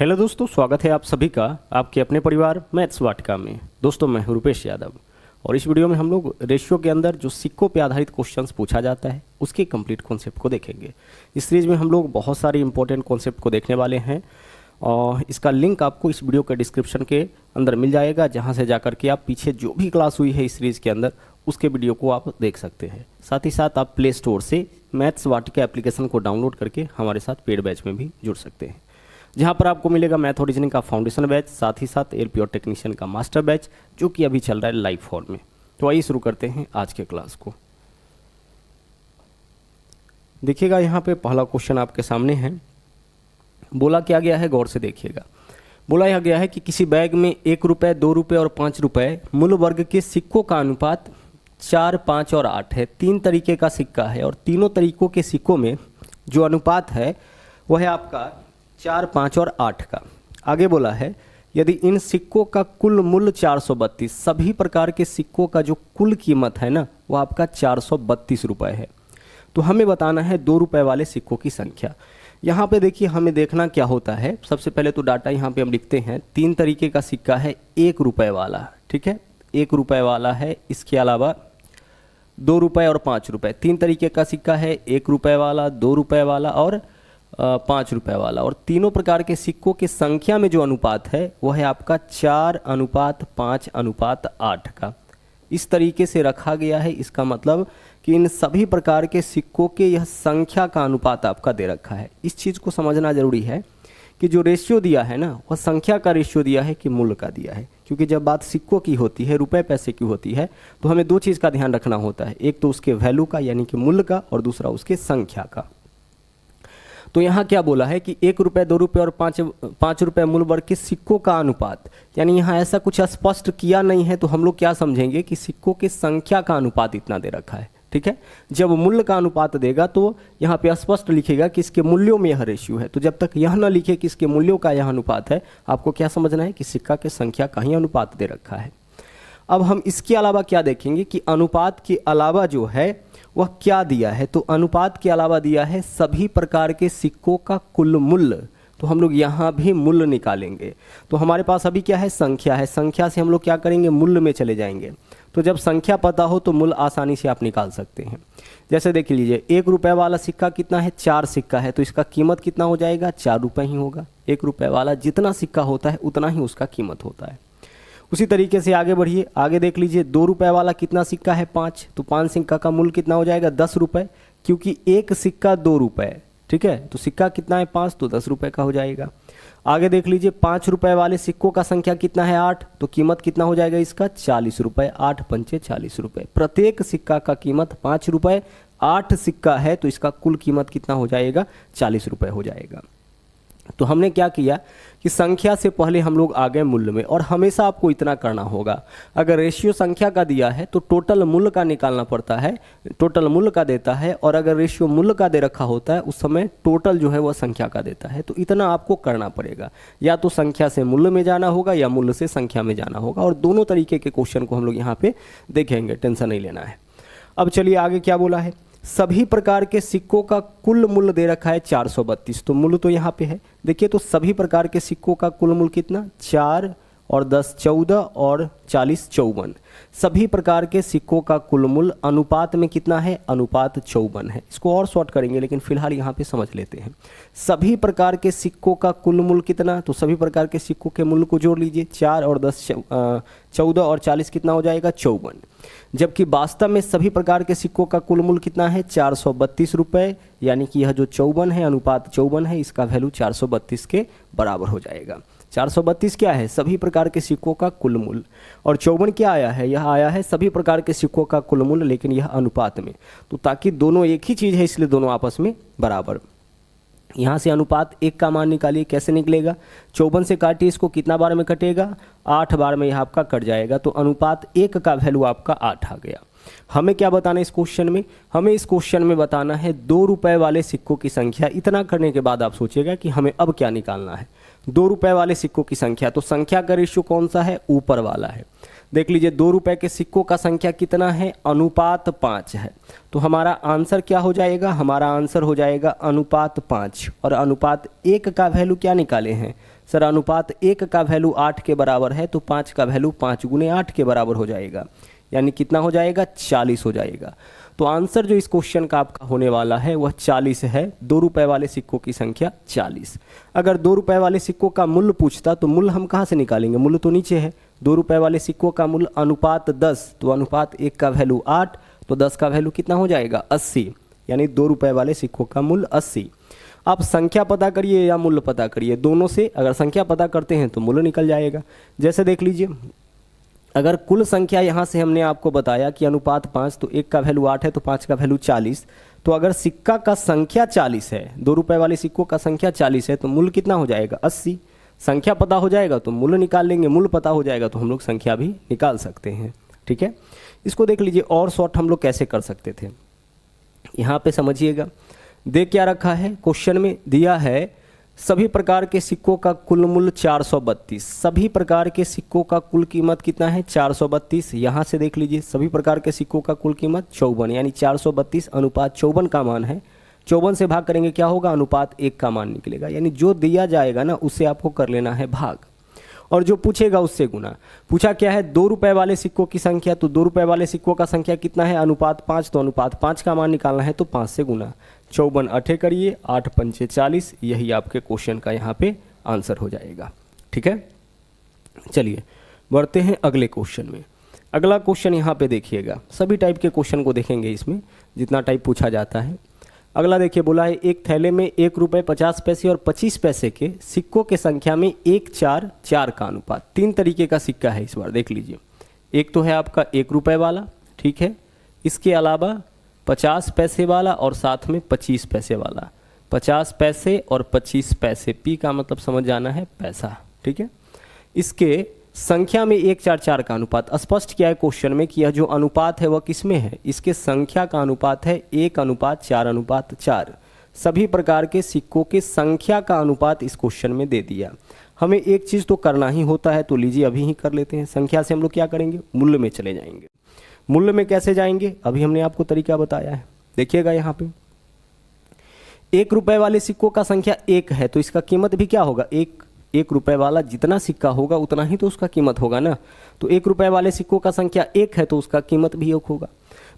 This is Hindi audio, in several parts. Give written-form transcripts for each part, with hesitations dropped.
हेलो दोस्तों, स्वागत है आप सभी का आपके अपने परिवार मैथ्स वाटिका में। दोस्तों मैं हूं रुपेश यादव और इस वीडियो में हम लोग रेशियो के अंदर जो सिक्कों पे आधारित क्वेश्चंस पूछा जाता है उसके कंप्लीट कॉन्सेप्ट को देखेंगे। इस सीरीज में हम लोग बहुत सारे इंपॉर्टेंट कॉन्सेप्ट को देखने वाले हैं और इसका लिंक आपको इस वीडियो के डिस्क्रिप्शन के अंदर मिल जाएगा, जहाँ से जाकर के आप पीछे जो भी क्लास हुई है इस सीरीज़ के अंदर उसके वीडियो को आप देख सकते हैं। साथ ही साथ आप प्ले स्टोर से मैथ्स वाटिका एप्लीकेशन को डाउनलोड करके हमारे साथ पेड बैच में भी जुड़ सकते हैं, जहां पर आपको मिलेगा मैथ ओरिजिनिंग का फाउंडेशन बैच, साथ ही साथ एलपी और टेक्नीशियन का मास्टर बैच जो कि अभी चल रहा है लाइव फॉर्म में। तो आइए शुरू करते हैं आज के क्लास को। देखिएगा यहाँ पे पहला क्वेश्चन आपके सामने है। बोला क्या गया है, गौर से देखिएगा। बोला यह गया है कि किसी बैग में 1 रुपये, 2 रुपये और 5 रुपये मूल वर्ग के सिक्कों का अनुपात 4, 5 और 8 है। 3 तरीके का सिक्का है और तीनों तरीकों के सिक्कों में जो अनुपात है वह है आपका 4, 5 और 8 का। आगे बोला है यदि इन सिक्कों का कुल मूल्य 432, सभी प्रकार के सिक्कों का जो कुल कीमत है ना वो आपका 432 रुपये है, तो हमें बताना है 2 रुपये वाले सिक्कों की संख्या। यहाँ पे देखिए हमें देखना क्या होता है। सबसे पहले तो डाटा यहाँ पे हम लिखते हैं। 3 तरीके का सिक्का है, 1 रुपये वाला, ठीक है, 1 रुपये वाला है। इसके अलावा 2 रुपये और 5 रुपये। 3 तरीके का सिक्का है, 1 रुपये वाला, 2 रुपये वाला और 5 रुपये वाला। और तीनों प्रकार के सिक्कों की संख्या में जो अनुपात है वह है आपका 4:5:8 का। इस तरीके से रखा गया है। इसका मतलब कि इन सभी प्रकार के सिक्कों के यह संख्या का अनुपात आपका दे रखा है। इस चीज़ को समझना जरूरी है कि जो रेशियो दिया है ना वह संख्या का रेशियो दिया है कि मूल्य का दिया है। क्योंकि जब बात सिक्कों की होती है, रुपए पैसे की होती है, तो हमें 2 चीज़ का ध्यान रखना होता है। एक तो उसके वैल्यू का यानी कि मूल्य का, और दूसरा उसके संख्या का। तो यहाँ क्या बोला है कि 1 रुपये, 2 रुपये और 5 रुपये मूल वर्ग के सिक्कों का अनुपात, यानी यहाँ ऐसा कुछ स्पष्ट किया नहीं है, तो हम लोग क्या समझेंगे कि सिक्कों की संख्या का अनुपात इतना दे रखा है, ठीक है। जब मूल्य का अनुपात देगा तो यहाँ पे स्पष्ट लिखेगा कि इसके मूल्यों में यह रेशियो है। तो जब तक यह न लिखे कि इसके मूल्यों का यह अनुपात है, आपको क्या समझना है कि सिक्का के संख्या का ही अनुपात दे रखा है। अब हम इसके अलावा क्या देखेंगे कि अनुपात के अलावा जो है वह क्या दिया है। तो अनुपात के अलावा दिया है सभी प्रकार के सिक्कों का कुल मूल्य। तो हम लोग यहाँ भी मूल्य निकालेंगे। तो हमारे पास अभी क्या है, संख्या है। संख्या से हम लोग क्या करेंगे, मूल्य में चले जाएंगे। तो जब संख्या पता हो तो मूल्य आसानी से आप निकाल सकते हैं। जैसे देख लीजिए 1 रुपये वाला सिक्का कितना है, 4 सिक्का है, तो इसका कीमत कितना हो जाएगा, 4 रुपये ही होगा। 1 रुपये वाला जितना सिक्का होता है उतना ही उसका कीमत होता है। उसी तरीके से आगे बढ़िए, आगे देख लीजिए 2 रुपये वाला कितना सिक्का है, 5, तो 5 सिक्का का मूल्य कितना हो जाएगा, 10 रुपये। क्योंकि एक सिक्का 2 रुपये, ठीक है, तो सिक्का कितना है 5, तो 10 रुपये का हो जाएगा। आगे देख लीजिए 5 रुपये वाले सिक्कों का संख्या कितना है, 8, तो कीमत कितना हो जाएगा इसका, 40 रुपये। 8 पंचे 40 रुपये। प्रत्येक सिक्का का कीमत 5 रुपये। 8 सिक्का है तो इसका कुल कीमत कितना हो जाएगा, 40 रुपये हो जाएगा। तो हमने क्या किया कि संख्या से पहले हम लोग आ गए मूल्य में। और हमेशा आपको इतना करना होगा, अगर रेशियो संख्या का दिया है तो टोटल मूल्य का निकालना पड़ता है, टोटल मूल्य का देता है। और अगर रेशियो मूल्य का दे रखा होता है उस समय टोटल जो है वह संख्या का देता है। तो इतना आपको करना पड़ेगा, या तो संख्या से मूल्य में जाना होगा या मूल्य से संख्या में जाना होगा। और दोनों तरीके के क्वेश्चन को हम लोग यहाँ पे देखेंगे, टेंशन नहीं लेना है। अब चलिए आगे क्या बोला है, सभी प्रकार के सिक्कों का कुल मूल्य दे रखा है 432। तो मूल्य तो यहाँ पे है, देखिए। तो सभी प्रकार के सिक्कों का कुल मूल्य कितना, 4 और 10 14 और 40 54। सभी प्रकार के सिक्कों का कुल मूल्य अनुपात में कितना है, अनुपात 54 है। इसको और शॉर्ट करेंगे लेकिन फिलहाल यहाँ पे समझ लेते हैं। सभी प्रकार के सिक्कों का कुल मूल्य कितना, तो सभी प्रकार के सिक्कों के मूल्य को जोड़ लीजिए। 4 और 10 14 और 40 कितना हो जाएगा, 54। जबकि वास्तव में सभी प्रकार के सिक्कों का कुल मूल्य कितना है, 432 रुपये। यानी कि यह जो 54 है, अनुपात 54 है, इसका वैल्यू 432 के बराबर हो जाएगा। 432 क्या है, सभी प्रकार के सिक्कों का कुल मूल्य। और 54 क्या आया है, यह आया है सभी प्रकार के सिक्कों का कुल मूल्य, लेकिन यह अनुपात में। तो ताकि दोनों एक ही चीज़ है इसलिए दोनों आपस में बराबर। यहाँ से अनुपात 1 का मान निकालिए, कैसे निकलेगा, 54 से काटिए इसको, कितना बार में कटेगा, 8 बार में यह आपका कट जाएगा। तो अनुपात 1 का वैल्यू आपका 8 आ गया। हमें क्या बताना है इस क्वेश्चन में, हमें इस क्वेश्चन में बताना है 2 रुपये वाले सिक्कों की संख्या। इतना करने के बाद आप सोचिएगा कि हमें अब क्या निकालना है। 2 रुपये वाले सिक्कों की संख्या, तो संख्या का रेशियो कौन सा है, ऊपर वाला है। देख लीजिए 2 रुपए के सिक्कों का संख्या कितना है, अनुपात 5 है। तो हमारा आंसर क्या हो जाएगा, हमारा आंसर हो जाएगा अनुपात 5। और अनुपात 1 का वैल्यू क्या निकाले हैं सर, अनुपात 1 का वैल्यू 8 के बराबर है, तो 5 का वैल्यू 5 गुने 8 के बराबर हो जाएगा, यानी कितना हो जाएगा, 40 हो जाएगा। तो आंसर जो इस क्वेश्चन का आपका होने वाला है वह 40 है। 2 रुपए वाले सिक्कों की संख्या 40। अगर 2 रुपए वाले सिक्कों का मूल्य पूछता तो मूल्य हम कहाँ से निकालेंगे, मूल्य तो नीचे है। 2 रुपए वाले सिक्कों का मूल्य अनुपात 10, तो अनुपात 1 का वैल्यू 8, तो 10 का वैल्यू कितना हो जाएगा, 80, यानी 2 रुपए वाले सिक्कों का मूल्य 80। आप संख्या पता करिए या मूल्य पता करिए, दोनों से अगर संख्या पता करते हैं तो मूल्य निकल जाएगा। जैसे देख लीजिए, अगर कुल संख्या यहाँ से हमने आपको बताया कि अनुपात 5, तो 1 का वैल्यू 8 है, तो 5 का वैल्यू 40। तो अगर सिक्का का संख्या 40 है, 2 रुपए वाले सिक्कों का संख्या 40 है, तो मूल्य कितना हो जाएगा, 80। संख्या पता हो जाएगा तो मूल्य निकाल लेंगे, मूल्य पता हो जाएगा तो हम लोग संख्या भी निकाल सकते हैं। ठीक है, इसको देख लीजिए और शॉर्ट हम लोग कैसे कर सकते थे। यहाँ पे समझिएगा, देख क्या रखा है, क्वेश्चन में दिया है सभी प्रकार के सिक्कों का कुल मूल्य 432। सभी प्रकार के सिक्कों का कुल कीमत कितना है, 432। यहाँ से देख लीजिए, सभी प्रकार के सिक्कों का कुल कीमत 54, यानी 432 अनुपात 54 का मान है। 54 से भाग करेंगे क्या होगा, अनुपात 1 का मान निकलेगा। यानी जो दिया जाएगा ना उससे आपको कर लेना है भाग, और जो पूछेगा उससे गुना। पूछा क्या है, 2 रुपए वाले सिक्कों की संख्या, तो 2 रुपए वाले सिक्कों का संख्या कितना है, अनुपात 5, तो अनुपात 5 का मान निकालना है, तो 5 से गुना। 54 8 करिए, 8 पंचे 40, यही आपके क्वेश्चन का यहाँ पे आंसर हो जाएगा। ठीक है, चलिए बढ़ते हैं अगले क्वेश्चन में। अगला क्वेश्चन यहाँ पे देखिएगा, सभी टाइप के क्वेश्चन को देखेंगे इसमें, जितना टाइप पूछा जाता है। अगला देखिए, बोला है एक थैले में 1 रुपये 50 पैसे और 25 पैसे के सिक्कों के संख्या में 1 4 4 का अनुपात। 3 तरीके का सिक्का है इस बार, देख लीजिए। एक तो है आपका 1 रुपये वाला, ठीक है, इसके अलावा 50 पैसे वाला और साथ में 25 पैसे वाला। 50 पैसे और 25 पैसे, पी का मतलब समझ जाना है पैसा। ठीक है, इसके संख्या में 1 4 4 का अनुपात। स्पष्ट किया है क्वेश्चन में कि यह जो अनुपात है वह किस में है, इसके संख्या का अनुपात है 1:4:4। सभी प्रकार के सिक्कों के संख्या का अनुपात इस क्वेश्चन में दे दिया। हमें एक चीज़ तो करना ही होता है, तो लीजिए अभी ही कर लेते हैं। संख्या से हम लोग क्या करेंगे, मूल्य में चले जाएंगे। मूल्य में कैसे जाएंगे, अभी हमने आपको तरीका बताया है, देखिएगा यहाँ पे। 1 रुपए वाले सिक्कों का संख्या 1 है, तो इसका कीमत भी क्या होगा, 1 रुपए वाला जितना सिक्का होगा उतना ही तो उसका कीमत होगा ना। तो 1 रुपए वाले सिक्कों का संख्या 1 है, तो उसका कीमत भी 1 होगा।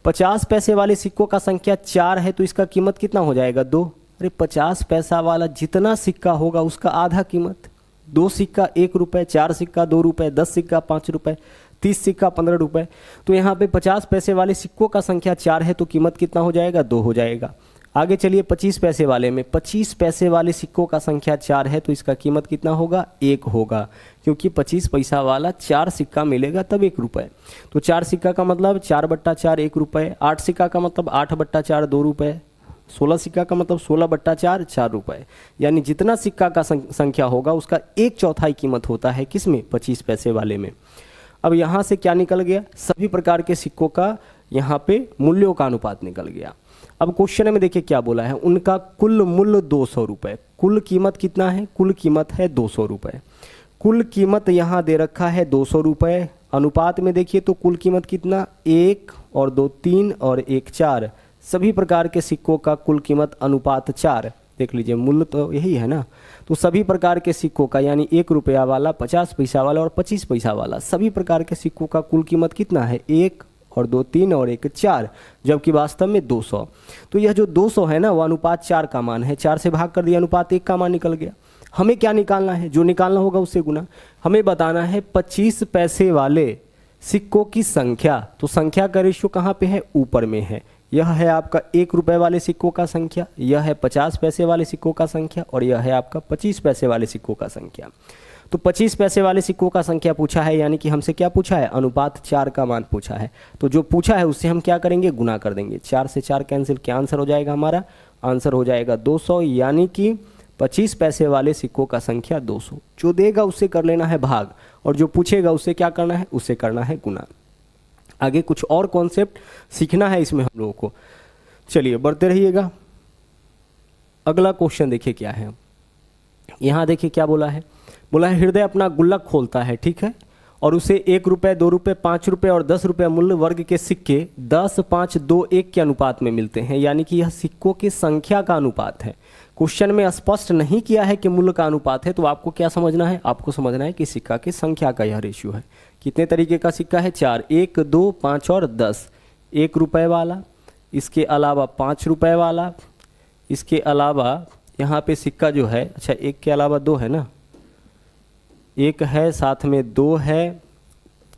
50 पैसे वाले सिक्कों का संख्या 4 है, तो इसका कीमत कितना हो जाएगा, 2। अरे 50 पैसा वाला जितना सिक्का होगा उसका आधा कीमत। 2 सिक्का 1 रुपये, 4 सिक्का 2 रुपये, 10 सिक्का 5 रुपये, 30 सिक्का 15 रुपये। तो यहाँ पे 50 पैसे वाले सिक्कों का संख्या 4 है, तो कीमत कितना हो जाएगा, 2 हो जाएगा। आगे चलिए 25 पैसे वाले में, 25 पैसे वाले सिक्कों का संख्या 4 है, तो इसका कीमत कितना होगा, 1 होगा, क्योंकि 25 पैसा वाला 4 सिक्का मिलेगा तब 1 रुपये। तो 4 सिक्का का मतलब 4/4 1 रुपये, 8 सिक्का का मतलब 8/4 2 रुपये, 16 सिक्का का मतलब 16/4 4 रुपये। यानी जितना सिक्का का संख्या होगा उसका 1/4 कीमत होता है किसमें, 25 पैसे वाले में। अब यहाँ से क्या निकल गया, सभी प्रकार के सिक्कों का यहाँ पे मूल्यों का अनुपात निकल गया। अब क्वेश्चन में देखिए क्या बोला है, उनका कुल मूल्य 200 रुपये। कुल कीमत कितना है, कुल कीमत है 200 रुपये। कुल कीमत यहाँ दे रखा है 200 रुपये। अनुपात में देखिए तो कुल कीमत कितना, 1 और 2 3 और 1 4। सभी प्रकार के सिक्कों का कुल कीमत अनुपात 4। देख लीजिए मूल्य तो यही है ना। तो सभी प्रकार के सिक्कों का, यानी 1 रुपया वाला, 50 पैसा वाला और 25 पैसा वाला, सभी प्रकार के सिक्कों का कुल कीमत कितना है, 1 और 2 3 और 1 4, जबकि वास्तव में 200। तो यह जो 200 है ना, वो अनुपात 4 का मान है। 4 से भाग कर दिया, अनुपात 1 का मान निकल गया। हमें क्या निकालना है, जो निकालना होगा उससे गुना। हमें बताना है 25 पैसे वाले सिक्कों की संख्या। तो संख्या का रेशियो कहाँ पे है, ऊपर में है। यह है आपका 1 रुपये वाले सिक्कों का संख्या, यह है 50 पैसे वाले सिक्कों का संख्या, और यह है आपका 25 पैसे वाले सिक्कों का संख्या। तो 25 पैसे वाले सिक्कों का संख्या पूछा है, यानी कि हमसे क्या पूछा है, अनुपात 4 का मान पूछा है। तो जो पूछा है उससे हम क्या करेंगे, गुना कर देंगे। 4 से 4 कैंसिल, क्या आंसर हो जाएगा, हमारा आंसर हो जाएगा 200। यानी कि 25 पैसे वाले सिक्कों का संख्या 200। जो देगा उससे कर लेना है भाग, और जो पूछेगा उससे क्या करना है, उससे करना है गुना। आगे कुछ और कॉन्सेप्ट सीखना है इसमें हम लोगों को। चलिए बढ़ते रहिएगा। अगला क्वेश्चन देखिए क्या है। यहाँ देखिए क्या बोला है, बोला है हृदय अपना गुल्लक खोलता है, ठीक है, और उसे 1 रुपये, 2 रुपये, 5 रुपये और 10 रुपये मूल्य वर्ग के सिक्के 10, 5, 2, 1 के अनुपात में मिलते हैं, यानी कि यह सिक्कों की संख्या का अनुपात है। क्वेश्चन में स्पष्ट नहीं किया है कि मूल्य का अनुपात है, तो आपको क्या समझना है? आपको समझना है कि सिक्का की संख्या का यह रेशियो है। कितने तरीके का सिक्का है? 4, 1, 2, 5 और 10। 1 रुपये वाला, इसके अलावा 5 रुपये वाला, इसके अलावा यहाँ पे सिक्का जो है, अच्छा 1 के अलावा 2 है ना, 1 है, साथ में 2 है,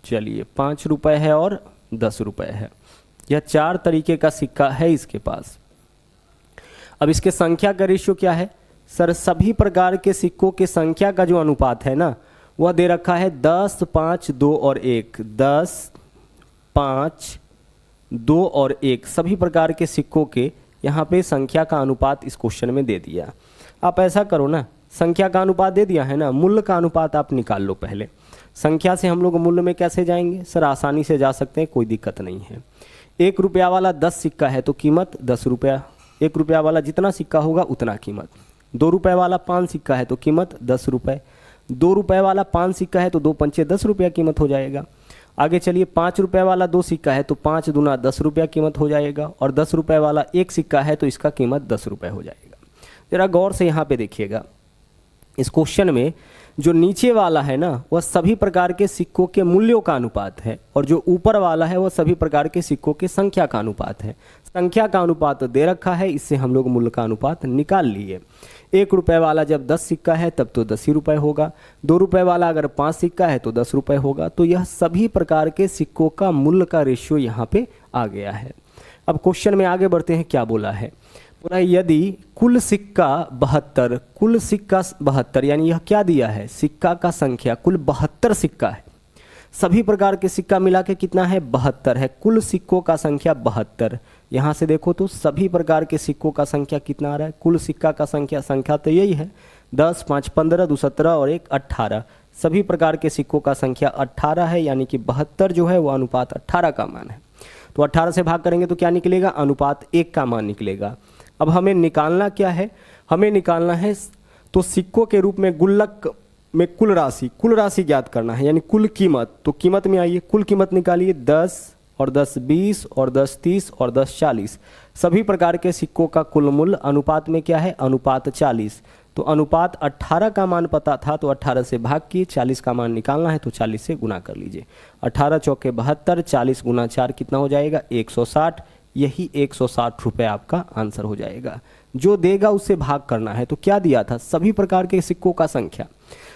चलिए 5 रुपये है और 10 रुपये है। यह 4 तरीके का सिक्का है इसके पास। अब इसके संख्या का रेशियो क्या है? सर सभी प्रकार के सिक्कों के संख्या का जो अनुपात है ना, वह दे रखा है 10, 5, 2 और 1। 10, 5, 2 और 1 सभी प्रकार के सिक्कों के यहाँ पे संख्या का अनुपात इस क्वेश्चन में दे दिया। आप ऐसा करो ना, संख्या का अनुपात दे दिया है ना, मूल्य का अनुपात आप निकाल लो पहले। संख्या से हम लोग मूल्य में कैसे जाएंगे? सर आसानी से जा सकते हैं, कोई दिक्कत नहीं है। 1 रुपया वाला 10 सिक्का है तो कीमत 10 रुपया। 1 रुपया वाला जितना सिक्का होगा उतना कीमत। 2 रुपये वाला 5 सिक्का है तो कीमत 10 रुपये। 2 रुपये वाला 5 सिक्का है तो 2 पंचे 10 रुपया कीमत हो जाएगा। आगे चलिए, 5 रुपये वाला 2 सिक्का है तो 5 दूना 10 रुपया कीमत हो जाएगा, और 10 रुपये वाला 1 सिक्का है तो इसका कीमत 10 रुपये हो जाएगा। जरा गौर से यहाँ पे देखिएगा, इस क्वेश्चन में जो नीचे वाला है ना, वह सभी प्रकार के सिक्कों के मूल्यों का अनुपात है, और जो ऊपर वाला है वह सभी प्रकार के सिक्कों की संख्या का अनुपात है। संख्या का अनुपात दे रखा है, इससे हम लोग मूल्य का अनुपात निकाल लिए। 1 रुपये वाला जब 10 सिक्का है तब तो 10 ही रुपये होगा। 2 रुपये वाला अगर 5 सिक्का है तो 10 रुपये होगा। तो यह सभी प्रकार के सिक्कों का मूल्य का रेशियो यहाँ पे आ गया है। अब क्वेश्चन में आगे बढ़ते हैं, क्या बोला है? बोला यदि कुल सिक्का 72, कुल सिक्का 72 यानी यह क्या दिया है? सिक्का का संख्या कुल 72 सिक्का है। सभी प्रकार के सिक्का मिला के कितना है? 72 है। कुल सिक्कों का संख्या 72। यहाँ से देखो तो सभी प्रकार के सिक्कों का संख्या कितना आ रहा है? कुल सिक्का का संख्या तो यही है, 10, 5, 15, 2, 17 और 1, 18। सभी प्रकार के सिक्कों का संख्या 18 है, यानी कि 72 जो है वो अनुपात 18 का मान है। तो 18 से भाग करेंगे तो क्या निकलेगा? अनुपात 1 का मान निकलेगा। अब हमें निकालना क्या है? हमें निकालना है तो सिक्कों के रूप में गुल्लक में कुल राशि ज्ञात करना है, यानी कुल कीमत। तो कीमत में आइए, कुल कीमत निकालिए। 10 और 10 20 और 10 30 और 10 40। सभी प्रकार के सिक्कों का कुल मूल्य अनुपात में क्या है? अनुपात 40। तो अनुपात 18 का मान पता था तो 18 से भाग किए, 40 का मान निकालना है तो 40 से गुना कर लीजिए। 18 चौके 72, 40 गुना 4 कितना हो जाएगा? 160। यही 160 रुपये आपका आंसर हो जाएगा। जो देगा उससे भाग करना है। तो क्या दिया था? सभी प्रकार के सिक्कों का संख्या।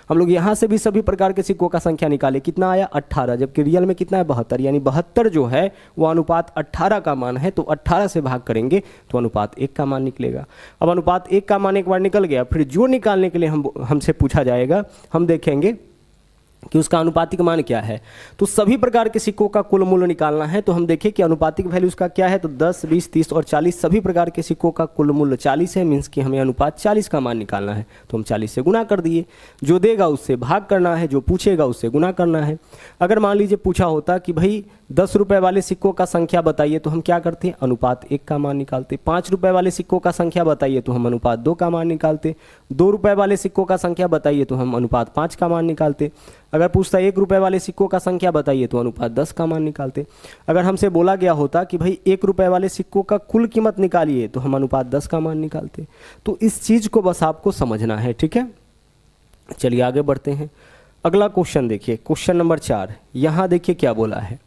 हम लोग यहाँ से भी सभी प्रकार के सिक्कों का संख्या निकाले, कितना आया? 18, जबकि रियल में कितना है? 72, यानी 72 जो है वो अनुपात 18 का मान है। तो 18 से भाग करेंगे तो अनुपात 1 का मान निकलेगा। अब अनुपात 1 का मान एक बार निकल गया, फिर जो निकालने के लिए हमसे पूछा जाएगा, हम देखेंगे कि उसका अनुपातिक मान क्या है। तो सभी प्रकार के सिक्कों का कुल मूल्य निकालना है, तो हम देखें कि अनुपातिक वैल्यू उसका क्या है। तो 10, 20, 30 और 40 सभी प्रकार के सिक्कों का कुल मूल्य 40 है, मीन्स कि हमें अनुपात 40 का मान निकालना है। तो हम 40 से गुना कर दिए। जो देगा उससे भाग करना है, जो पूछेगा उससे गुना करना है। अगर मान लीजिए पूछा होता कि भाई 10 रुपये वाले सिक्कों का संख्या बताइए, तो हम क्या करते हैं? अनुपात 1 का मान निकालते। 5 रुपये वाले सिक्कों का संख्या बताइए तो हम अनुपात 2 का मान निकालते। 2 रुपये वाले सिक्कों का संख्या बताइए तो हम अनुपात 5 का मान निकालते। अगर पूछता 1 रुपये वाले सिक्कों का संख्या बताइए तो अनुपात 10 का मान निकालते। अगर हमसे बोला गया होता कि भाई 1 रुपये वाले सिक्कों का कुल कीमत निकालिए तो हम अनुपात 10 का मान निकालते। तो इस चीज़ को बस आपको समझना है, ठीक है। चलिए आगे बढ़ते हैं। अगला क्वेश्चन देखिए, क्वेश्चन नंबर 4। यहाँ देखिए क्या बोला है।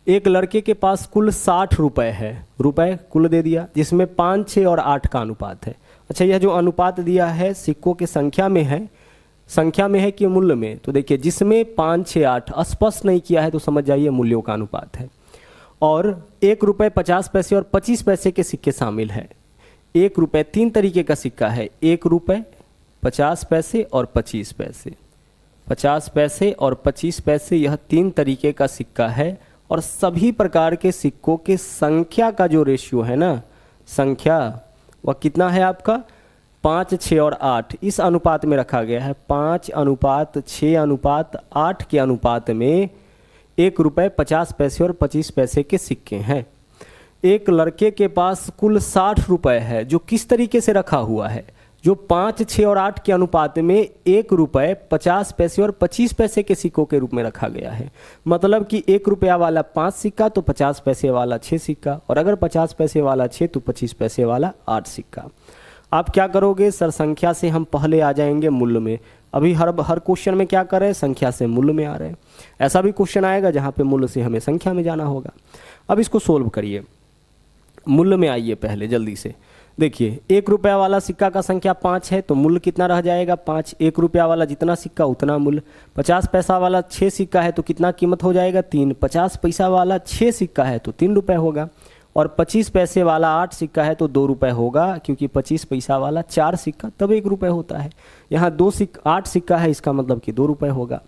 एक लड़के के पास कुल 60 रुपये है, रुपये कुल दे दिया, जिसमें 5, 6 और 8 का अनुपात है। अच्छा, यह जो अनुपात दिया है सिक्कों की संख्या में है कि मूल्य में? तो देखिए जिसमें 5, 6, 8 स्पष्ट नहीं किया है तो समझ जाइए मूल्यों का अनुपात है। और 1 रुपये 50 पैसे और 25 पैसे के सिक्के शामिल है। 1 रुपये 3 तरीके का सिक्का है, 1 रुपये 50 पैसे और 25 पैसे। 50 पैसे और 25 पैसे यह 3 तरीके का सिक्का है। और सभी प्रकार के सिक्कों के संख्या का जो रेशियो है ना, संख्या वह कितना है आपका? 5, 6 और 8 इस अनुपात में रखा गया है। 5 अनुपात 6 अनुपात 8 के अनुपात में 1 रुपये 50 पैसे और 25 पैसे के सिक्के हैं। एक लड़के के पास कुल 60 रुपये है, जो किस तरीके से रखा हुआ है? जो 5, 6 और 8 के अनुपात में 1 रुपये 50 पैसे और 25 पैसे के सिक्कों के रूप में रखा गया है। मतलब कि 1 रुपया वाला 5 सिक्का तो 50 पैसे वाला 6 सिक्का, और अगर 50 पैसे वाला 6 तो 25 पैसे वाला 8 सिक्का। आप क्या करोगे सर, संख्या से हम पहले आ जाएंगे मूल्य में। अभी हर क्वेश्चन में क्या कर रहे हैं, संख्या से मूल्य में आ रहे हैं। ऐसा भी क्वेश्चन आएगा जहाँ पे मूल्य से हमें संख्या में जाना होगा। अब इसको सोल्व करिए, मूल्य में आइए पहले जल्दी से। देखिए 1 रुपया वाला सिक्का का संख्या 5 है तो मूल्य कितना रह जाएगा 5। 1 रुपया वाला जितना सिक्का उतना मूल्य। 50 पैसा वाला 6 सिक्का है तो कितना कीमत हो जाएगा 3। 50 पैसा वाला 6 सिक्का है तो 3 रुपये होगा, और 25 पैसे वाला 8 सिक्का है तो 2 रुपये होगा, क्योंकि 25 पैसा वाला 4 सिक्का तब 1 रुपये होता है। यहाँ 8 सिक्का है, इसका मतलब कि 2 रुपये होगा।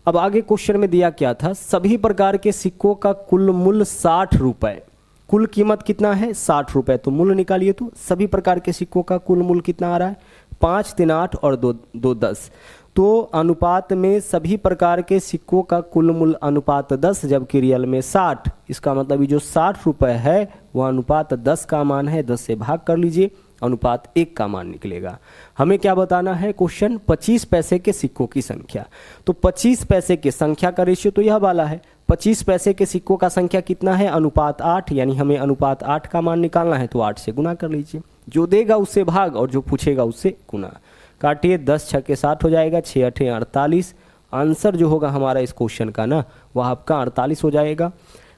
अब आगे क्वेश्चन में दिया क्या था, सभी प्रकार के सिक्कों का कुल मूल्य 60 रुपये। कुल कीमत कितना है 60 रुपये, तो मूल्य निकालिए। तो सभी प्रकार के सिक्कों का कुल मूल्य कितना आ रहा है 5, 3, 8 और 2, 10। तो अनुपात में सभी प्रकार के सिक्कों का कुल मूल्य अनुपात 10, जबकि रियल में 60। इसका मतलब ये जो 60 रुपये है वह अनुपात 10 का मान है। 10 से भाग कर लीजिए, अनुपात 1 का मान निकलेगा। हमें क्या बताना है क्वेश्चन, 25 पैसे के सिक्कों की संख्या। तो 25 पैसे के संख्या का रेशियो तो यह वाला है। 25 पैसे के सिक्कों का संख्या कितना है अनुपात 8, यानी हमें अनुपात 8 का मान निकालना है। तो 8 से गुना कर लीजिए, जो देगा उससे भाग और जो पूछेगा उससे गुना। काटिए, 10 छक्के 60 हो जाएगा, 6 8 48। आंसर जो होगा हमारा इस क्वेश्चन का ना वह आपका 48 हो जाएगा।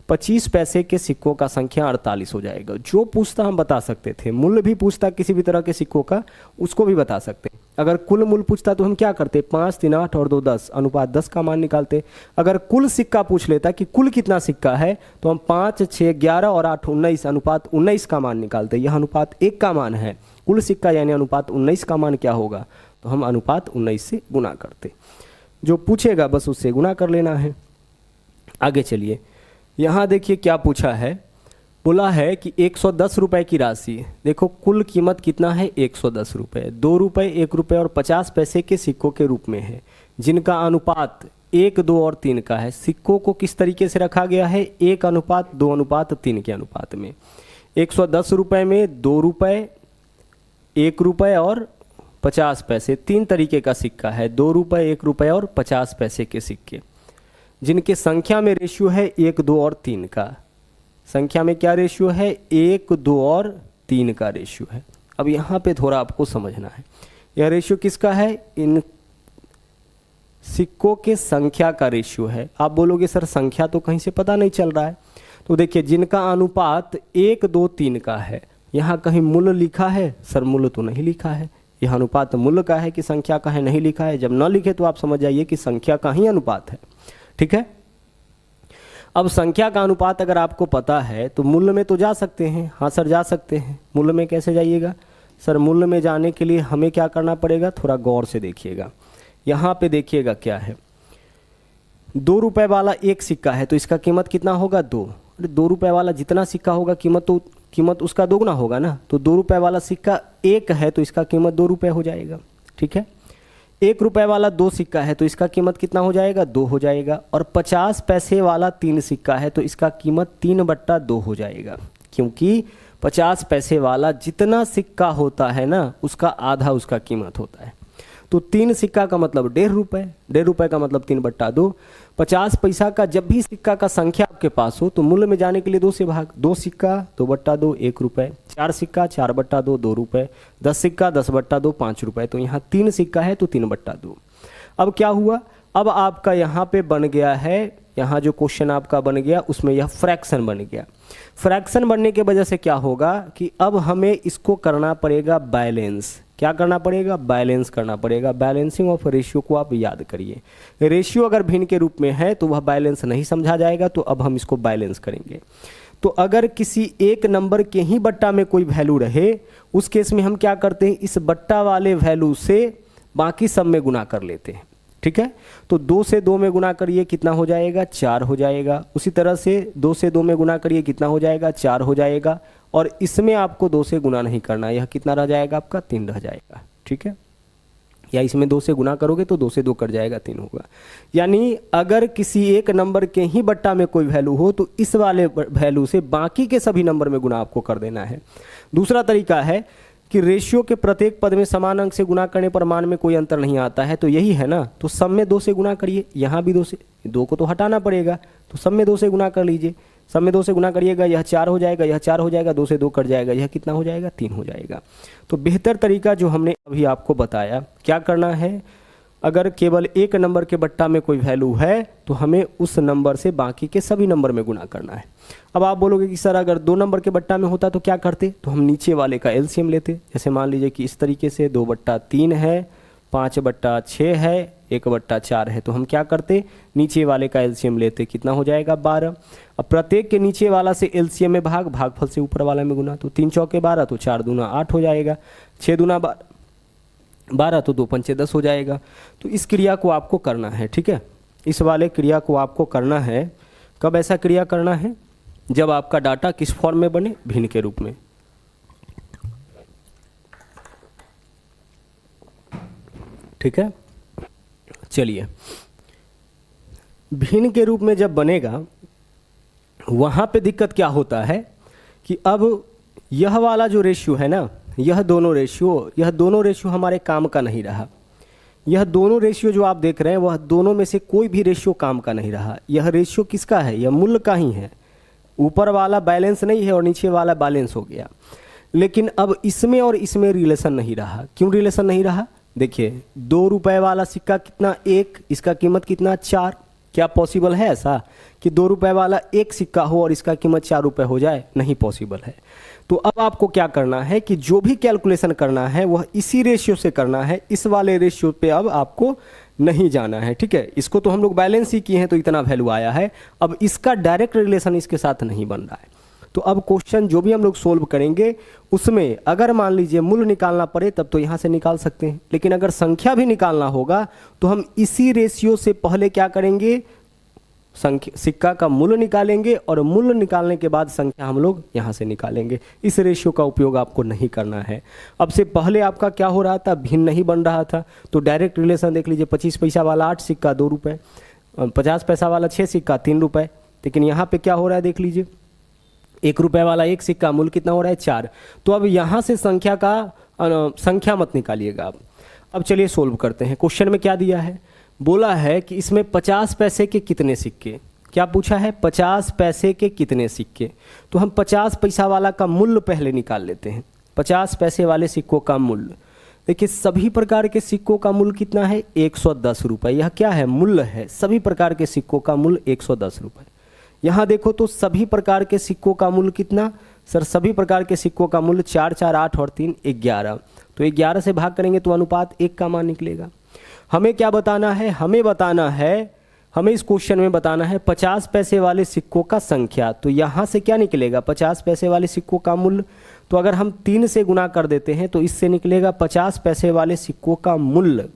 25 पैसे के सिक्कों का संख्या 48 हो जाएगा। जो पूछता हम बता सकते थे, मूल्य भी पूछता किसी भी तरह के सिक्कों का उसको भी बता सकते। अगर कुल मूल्य पूछता तो हम क्या करते, 5, 3, 8 और 2, 10, अनुपात 10 का मान निकालते। अगर कुल सिक्का पूछ लेता कि कुल कितना सिक्का है तो हम 5, 6, 11 और 8, 19, अनुपात 19 का मान निकालते। यह अनुपात 1 का मान है। कुल सिक्का यानी अनुपात 19 का मान क्या होगा, तो हम अनुपात 19 से गुना करते। जो पूछेगा बस उससे गुना कर लेना है। आगे चलिए, यहाँ देखिए क्या पूछा है, बोला है कि 110 रुपये की राशि। देखो कुल कीमत कितना है 110 रुपये। 2 रुपये, 1 रुपये और 50 पैसे के सिक्कों के रूप में है, जिनका अनुपात 1, 2 और 3 का है। सिक्कों को किस तरीके से रखा गया है, 1 अनुपात 2 अनुपात 3 के अनुपात में। 110 रुपये में 2 रुपये, 1 रुपये और 50 पैसे, 3 तरीके का सिक्का है। 2 रुपये, 1 रुपये और 50 पैसे के सिक्के, जिनके संख्या में रेशियो है 1, 2 और 3 का। संख्या में क्या रेशियो है, 1, 2 और 3 का रेशियो है। अब यहाँ पे थोड़ा आपको समझना है, यह रेशियो किसका है, इन सिक्कों के संख्या का रेशियो है। आप बोलोगे सर संख्या तो कहीं से पता नहीं चल रहा है। तो देखिए जिनका अनुपात 1, 2, 3 का है, यहाँ कहीं मूल्य लिखा है, सर मूल्य तो नहीं लिखा है। यह अनुपात मूल्य का है कि संख्या का है, नहीं लिखा है। जब न लिखे तो आप समझ जाइए कि संख्या का ही अनुपात है। ठीक है, अब संख्या का अनुपात अगर आपको पता है तो मूल्य में तो जा सकते हैं। हाँ सर जा सकते हैं। मूल्य में कैसे जाइएगा, सर मूल्य में जाने के लिए हमें क्या करना पड़ेगा, थोड़ा गौर से देखिएगा। यहाँ पे देखिएगा क्या है, 2 रुपये वाला एक सिक्का है तो इसका कीमत कितना होगा 2। 2 रुपये वाला जितना सिक्का होगा कीमत उसका दोगुना होगा ना। तो 2 रुपये वाला सिक्का 1 है तो इसका कीमत 2 रुपये हो जाएगा। ठीक है, 1 रुपये वाला 2 सिक्का है तो इसका कीमत कितना हो जाएगा 2 हो जाएगा। और 50 पैसे वाला 3 सिक्का है तो इसका कीमत 3/2 हो जाएगा, क्योंकि 50 पैसे वाला जितना सिक्का होता है ना उसका आधा उसका कीमत होता है। तो 3 सिक्का का मतलब 1.5 रुपये, 1.5 रुपये का मतलब 3/2। 50 पैसा का जब भी सिक्का का संख्या आपके पास हो तो मूल्य में जाने के लिए 2 से भाग। 2 सिक्का 2/2 1 रुपये, 4 सिक्का 4/2 2 रुपये, 10 सिक्का 10/2 5 रुपये। तो यहाँ 3 सिक्का है तो 3/2। अब क्या हुआ, अब आपका यहाँ पे बन गया है, यहाँ जो क्वेश्चन आपका बन गया उसमें यह फ्रैक्शन बन गया। फ्रैक्शन बनने के वजह से क्या होगा कि अब हमें इसको करना पड़ेगा बैलेंस। क्या करना पड़ेगा, बैलेंस करना पड़ेगा। बैलेंसिंग ऑफ रेशियो को आप याद करिए। रेशियो अगर भिन्न के रूप में है तो वह बैलेंस नहीं समझा जाएगा, तो अब हम इसको बैलेंस करेंगे। तो अगर किसी एक नंबर के ही बट्टा में कोई वैल्यू रहे उस केस में हम क्या करते हैं, इस बट्टा वाले वैल्यू से बाकी सब में गुना कर लेते हैं। ठीक है, तो 2 से 2 में गुना करिए कितना हो जाएगा 4 हो जाएगा। उसी तरह से 2 से 2 में गुना करिए कितना हो जाएगा 4 हो जाएगा। और इसमें आपको 2 से गुना नहीं करना, यह कितना रह जाएगा आपका 3 रह जाएगा। ठीक है, या इसमें 2 से गुना करोगे तो 2 से 2 कट जाएगा 3 होगा। यानी अगर किसी एक नंबर के ही बट्टा में कोई वैल्यू हो तो इस वाले वैल्यू से बाकी के सभी नंबर में गुना आपको कर देना है। दूसरा तरीका है कि रेशियो के प्रत्येक पद में समान अंक से गुना करने पर मान में कोई अंतर नहीं आता है, तो यही है ना। तो सब में 2 से गुना करिए, यहाँ भी 2 से, 2 को तो हटाना पड़ेगा, तो सब में 2 से गुना कर लीजिए। सब में 2 से गुना करिएगा, यह 4 हो जाएगा, यह 4 हो जाएगा, 2 से 2 कट जाएगा, यह कितना हो जाएगा, 3 हो जाएगा। तो बेहतर तरीका जो हमने अभी आपको बताया, क्या करना है, अगर केवल एक नंबर के बट्टा में कोई वैल्यू है तो हमें उस नंबर से बाकी के सभी नंबर में गुना करना है। अब आप बोलोगे कि सर अगर 2 नंबर के बट्टा में होता तो क्या करते, तो हम नीचे वाले का एलसीएम लेते। जैसे मान लीजिए कि इस तरीके से 2/3 है, 5/6 है, 1/4 है, तो हम क्या करते, नीचे वाले का एलसीएम लेते, कितना हो जाएगा 12। अब प्रत्येक के नीचे वाला से एलसीएम में भागफल से ऊपर वाला में गुना, तो 3 चौके 12, तो 4 दूना 8 हो जाएगा, 6 दूना 12, तो 2 पंचे 10 हो जाएगा। तो इस क्रिया को आपको करना है, ठीक है, इस वाले क्रिया को आपको करना है। कब ऐसा क्रिया करना है, जब आपका डाटा किस फॉर्म में बने, भिन्न के रूप में। ठीक है, चलिए, भिन्न के रूप में जब बनेगा वहां पे दिक्कत क्या होता है कि अब यह वाला जो रेशियो है ना, यह दोनों रेशियो हमारे काम का नहीं रहा। यह दोनों रेशियो जो आप देख रहे हैं वह दोनों में से कोई भी रेशियो काम का नहीं रहा। यह रेशियो किसका है, यह मूल्य का ही है। ऊपर वाला बैलेंस नहीं है और नीचे वाला बैलेंस हो गया। लेकिन अब इसमें और इसमें रिलेशन नहीं रहा। क्यों रिलेशन नहीं रहा, देखिए 2 रुपए वाला सिक्का कितना, 1, इसका कीमत कितना, 4। क्या पॉसिबल है ऐसा कि 2 रुपए वाला एक सिक्का हो और इसका कीमत 4 रुपए हो जाए, नहीं पॉसिबल है। तो अब आपको क्या करना है कि जो भी कैलकुलेशन करना है वह इसी रेशियो से करना है, इस वाले रेशियो पे अब आपको नहीं जाना है, ठीक है। इसको तो हम लोग बैलेंस ही किए हैं तो इतना वैल्यू आया है, अब इसका डायरेक्ट रिलेशन इसके साथ नहीं बन रहा है। तो अब क्वेश्चन जो भी हम लोग सोल्व करेंगे उसमें अगर मान लीजिए मूल्य निकालना पड़े तब तो यहाँ से निकाल सकते हैं, लेकिन अगर संख्या भी निकालना होगा तो हम इसी रेशियो से पहले क्या करेंगे, सिक्का का मूल्य निकालेंगे और मूल्य निकालने के बाद संख्या हम लोग यहाँ से निकालेंगे। इस रेशियो का उपयोग आपको नहीं करना है। अब से पहले आपका क्या हो रहा था, भिन्न नहीं बन रहा था, तो डायरेक्ट रिलेशन देख लीजिए, 25 पैसा वाला 8 सिक्का 2 रुपये, 50 पैसा वाला 6 सिक्का 3 रुपये। लेकिन यहाँ पे क्या हो रहा है देख लीजिए, 1 रुपये वाला 1 सिक्का मूल्य कितना हो रहा है, 4। तो अब यहाँ से संख्या मत निकालिएगा आप। अब चलिए सोल्व करते हैं। क्वेश्चन में क्या दिया है, बोला है कि इसमें 50 पैसे के कितने सिक्के, क्या पूछा है, 50 पैसे के कितने सिक्के। तो हम 50 पैसा वाला का मूल्य पहले निकाल लेते हैं। 50 पैसे वाले सिक्कों का मूल्य, देखिए सभी प्रकार के सिक्कों का मूल्य कितना है, 110 रुपये। यह क्या है, मूल्य है, सभी प्रकार के सिक्कों का मूल्य 110 रुपये। यहाँ देखो तो सभी प्रकार के सिक्कों का मूल्य कितना, सर सभी प्रकार के सिक्कों का मूल्य 4, 4, 8 और 3, 11। तो 11 से भाग करेंगे तो अनुपात 1 का मान निकलेगा। हमें क्या बताना है, हमें इस क्वेश्चन में बताना है 50 पैसे वाले सिक्कों का संख्या। तो यहाँ से क्या निकलेगा, 50 पैसे वाले सिक्कों का मूल्य। तो अगर हम 3 से गुना कर देते हैं तो इससे निकलेगा 50 पैसे वाले सिक्कों का मूल्य।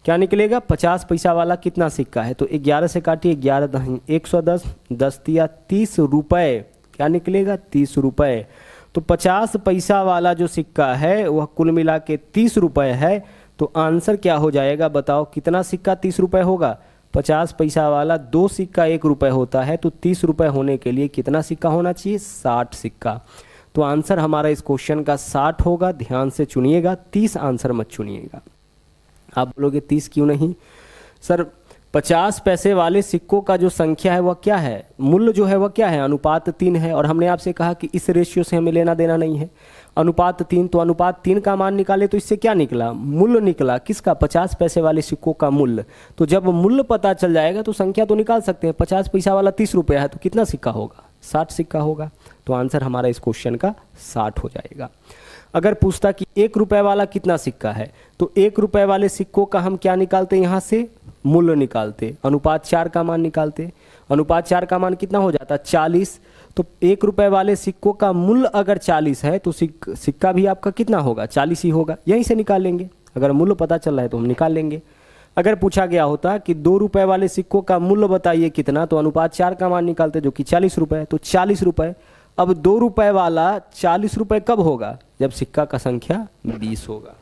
क्या निकलेगा, 50 पैसा वाला कितना सिक्का है, तो 11 से काटिए, 11 110, 10 तिया 30 रुपये, क्या निकलेगा 30 रुपये। तो 50 पैसा वाला जो सिक्का है वह कुल मिला के 30 रुपये है। तो आंसर क्या हो जाएगा, बताओ कितना सिक्का 30 रुपये होगा। 50 पैसा वाला 2 सिक्का 1 रुपये होता है, तो 30 रुपये होने के लिए कितना सिक्का होना चाहिए, 60 सिक्का। तो आंसर हमारा इस क्वेश्चन का 60 होगा। ध्यान से चुनिएगा, 30 आंसर मत चुनिएगा। आप बोलोगे 30 क्यों नहीं, सर 50 पैसे वाले सिक्कों का जो संख्या है वह क्या है, मूल्य जो है वह क्या है, अनुपात 3 है। और हमने आपसे कहा कि इस रेशियो से हमें लेना देना नहीं है, अनुपात 3। तो अनुपात 3 का मान निकाले तो इससे क्या निकला, मूल्य निकला, किसका, 50 पैसे वाले सिक्कों का मूल्य। तो जब मूल्य पता चल जाएगा तो संख्या तो निकाल सकते हैं। 50 पैसा वाला 30 रुपये है तो कितना सिक्का होगा, 60 सिक्का होगा। तो आंसर हमारा इस क्वेश्चन का 60 हो जाएगा। अगर पूछता कि 1 रुपये वाला कितना सिक्का है, तो 1 रुपये वाले सिक्कों का हम क्या निकालते, यहाँ से मूल्य निकालते, अनुपात 4 का मान निकालते। अनुपात 4 का मान कितना हो जाता, 40। तो 1 रुपये वाले सिक्कों का मूल्य अगर 40 है तो सिक्का भी आपका कितना होगा, 40 ही होगा। यहीं से निकाल लेंगे, अगर मूल्य पता चल रहा है तो हम निकाल लेंगे। अगर पूछा गया होता कि 2 रुपये वाले सिक्कों का मूल्य बताइए कितना, तो अनुपात 4 का मान निकालते जो कि 40 रुपये, तो 40 रुपये। अब 2 रुपये वाला 40 रुपये कब होगा, जब सिक्का का संख्या 20 होगा।